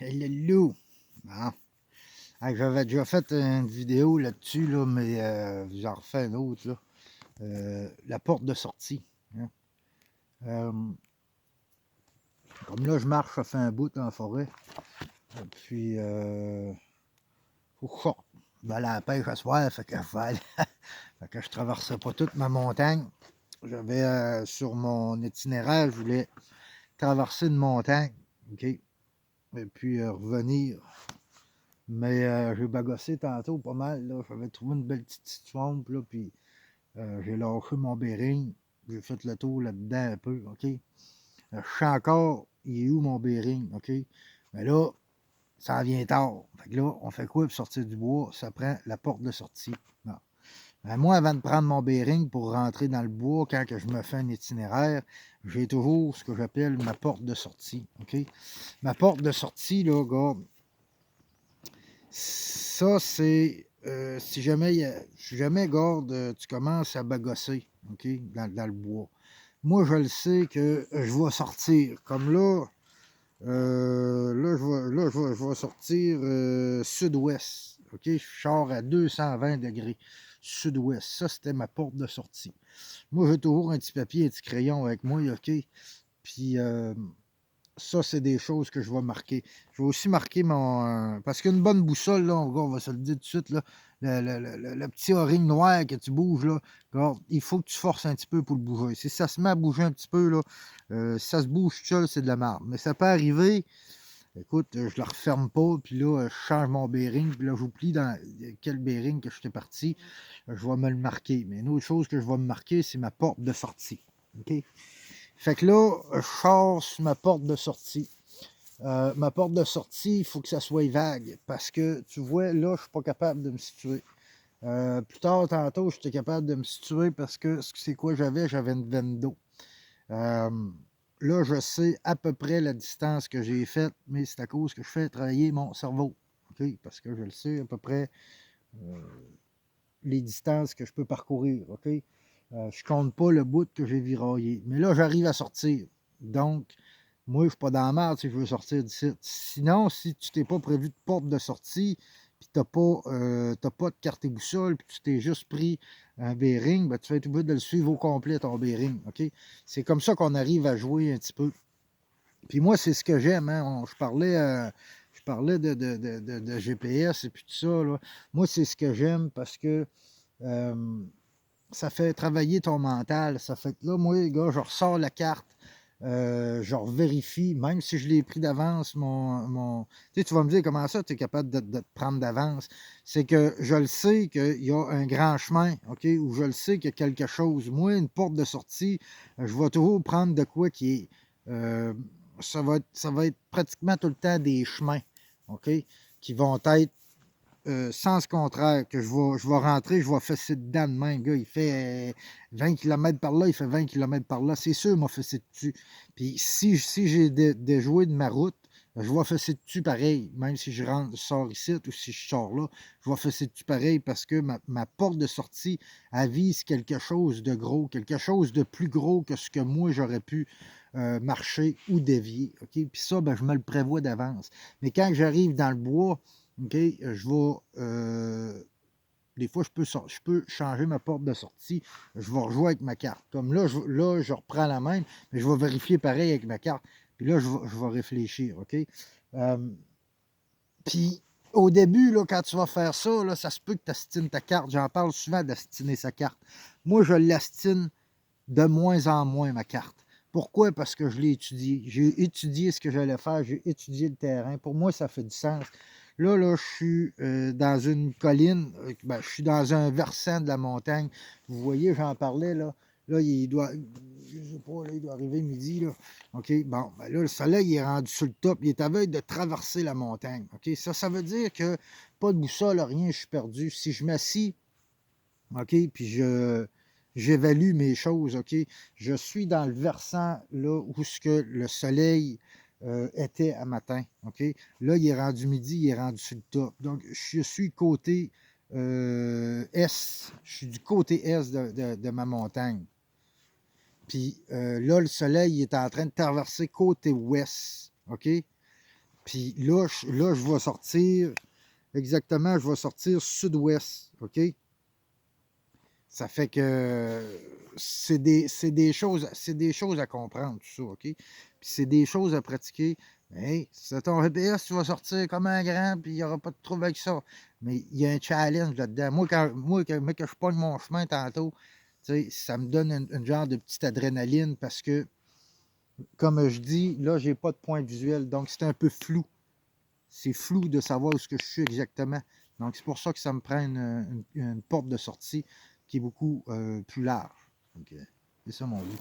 Et le loup. Bon. Hey, j'avais déjà fait une vidéo là-dessus, là, mais j'en refais une autre. Là. La porte de sortie. Hein. Euh, comme là, je marche, ça fait un bout dans la forêt. Et puis, faut que je sorte. Je vais aller à la pêche à soir, fait que je vais aller. Fait que je traversais pas toute ma montagne. J'avais sur mon itinéraire, je voulais traverser une montagne. OK? Et puis revenir. Mais j'ai bagossé tantôt pas mal. Là. J'avais trouvé une belle petite swamp, là, puis j'ai lâché mon bearing. J'ai fait le tour là-dedans un peu, OK? Je sais encore, il est où mon bearing, OK? Mais là, ça vient tard. Fait que là, on fait quoi pour sortir du bois? Ça prend la porte de sortie. Bon. Ben, moi, avant de prendre mon bearing pour rentrer dans le bois, quand que je me fais un itinéraire, j'ai toujours ce que j'appelle ma porte de sortie, OK? Ma porte de sortie, là, regarde, ça, c'est si jamais, garde, tu commences à bagosser, OK, dans le bois. Moi, je le sais que je vais sortir. Comme là, je vais sortir sud-ouest. OK, je sors à 220 degrés sud-ouest. Ça, c'était ma porte de sortie. Moi, j'ai toujours un petit papier, un petit crayon avec moi, OK? Puis, ça, c'est des choses que je vais marquer. Je vais aussi marquer mon. Parce qu'une bonne boussole, là, on va se le dire tout de suite, là, le petit O-ring noir que tu bouges, là, regarde, il faut que tu forces un petit peu pour le bouger. Si ça se met à bouger un petit peu, là, si ça se bouge tout seul, c'est de la merde. Mais ça peut arriver. Écoute, je ne la referme pas, puis là, je change mon bearing, puis là, j'oublie dans quel bearing que j'étais parti. Je vais me le marquer. Mais une autre chose que je vais me marquer, c'est ma porte de sortie. OK? Fait que là, je sors sur ma porte de sortie. Ma porte de sortie, il faut que ça soit vague parce que tu vois, là, je ne suis pas capable de me situer. Plus tard, tantôt, j'étais capable de me situer parce que c'est quoi j'avais? J'avais une veine d'eau. Euh, là, je sais à peu près la distance que j'ai faite, mais c'est à cause que je fais travailler mon cerveau. OK? Parce que je le sais à peu près euh, les distances que je peux parcourir. OK? Je ne compte pas le bout que j'ai viraillé. Mais là, j'arrive à sortir. Donc, moi, je ne suis pas dans la merde si je veux sortir d'ici. Sinon, si tu t'es pas prévu de porte de sortie, puis tu n'as pas de carte et boussole, puis tu t'es juste pris un bearing, ben, tu vas être obligé de le suivre au complet, ton bearing. OK? C'est comme ça qu'on arrive à jouer un petit peu. Puis moi, c'est ce que j'aime. Hein? Je parlais de GPS et puis tout ça. Là. Moi, c'est ce que j'aime parce que euh, ça fait travailler ton mental. Ça fait que là, moi, les gars, je ressors la carte, je vérifie, même si je l'ai pris d'avance, Tu sais, tu vas me dire comment ça, tu es capable de te prendre d'avance. C'est que je le sais qu'il y a un grand chemin, OK, ou je le sais qu'il y a quelque chose. Moi, une porte de sortie, je vais toujours prendre de quoi qui est. euh, ça va être pratiquement tout le temps des chemins, OK, qui vont être sens contraire, que je vais rentrer, je vais fesser dedans de même. Gars, il fait 20 km par là, il fait 20 km par là. C'est sûr, m'a fessé dessus. Puis si j'ai déjoué de ma route, je vais fesser dessus pareil. Même si je sors ici ou si je sors là, je vais fesser dessus pareil parce que ma porte de sortie avise quelque chose de gros, quelque chose de plus gros que ce que moi j'aurais pu marcher ou dévier. OK? Puis ça, ben, je me le prévois d'avance. Mais quand j'arrive dans le bois, OK, je vais. Des fois, je peux changer ma porte de sortie. Je vais rejouer avec ma carte. Comme là, je reprends la même, mais je vais vérifier pareil avec ma carte. Puis là, je vais réfléchir. OK? Euh, Puis au début, là, quand tu vas faire ça, là, ça se peut que tu astines ta carte. J'en parle souvent d'astiner sa carte. Moi, je l'astine de moins en moins, ma carte. Pourquoi? Parce que je l'ai étudié. J'ai étudié ce que j'allais faire, j'ai étudié le terrain. Pour moi, ça fait du sens. Là, je suis dans une colline, ben, je suis dans un versant de la montagne. Vous voyez, j'en parlais, là. Là, je sais pas, là, il doit arriver midi, là. OK, bon, ben là, le soleil il est rendu sur le top. Il est à veille de traverser la montagne. OK, ça veut dire que pas de boussole, rien, je suis perdu. Si je m'assis, OK, puis j'évalue mes choses, OK. Je suis dans le versant là où ce que le soleil était à matin, OK. Là, il est rendu midi, il est rendu sur le top. Donc, je suis côté est, je suis du côté est de ma montagne. Puis là, le soleil il est en train de traverser côté ouest, OK. Puis là, je vais sortir, exactement, je vais sortir sud-ouest, OK? Ça fait que c'est des choses à comprendre, tout ça, OK? Puis c'est des choses à pratiquer. Hey, c'est ton GPS, tu vas sortir comme un grand, puis il n'y aura pas de trouble avec ça. Mais il y a un challenge là-dedans. Moi, quand je pogne mon chemin tantôt, tu sais, ça me donne une genre de petite adrénaline parce que, comme je dis, là, j'ai pas de point visuel, donc c'est un peu flou. C'est flou de savoir où ce que je suis exactement. Donc, c'est pour ça que ça me prend une porte de sortie qui est beaucoup plus large. Donc, c'est ça mon but.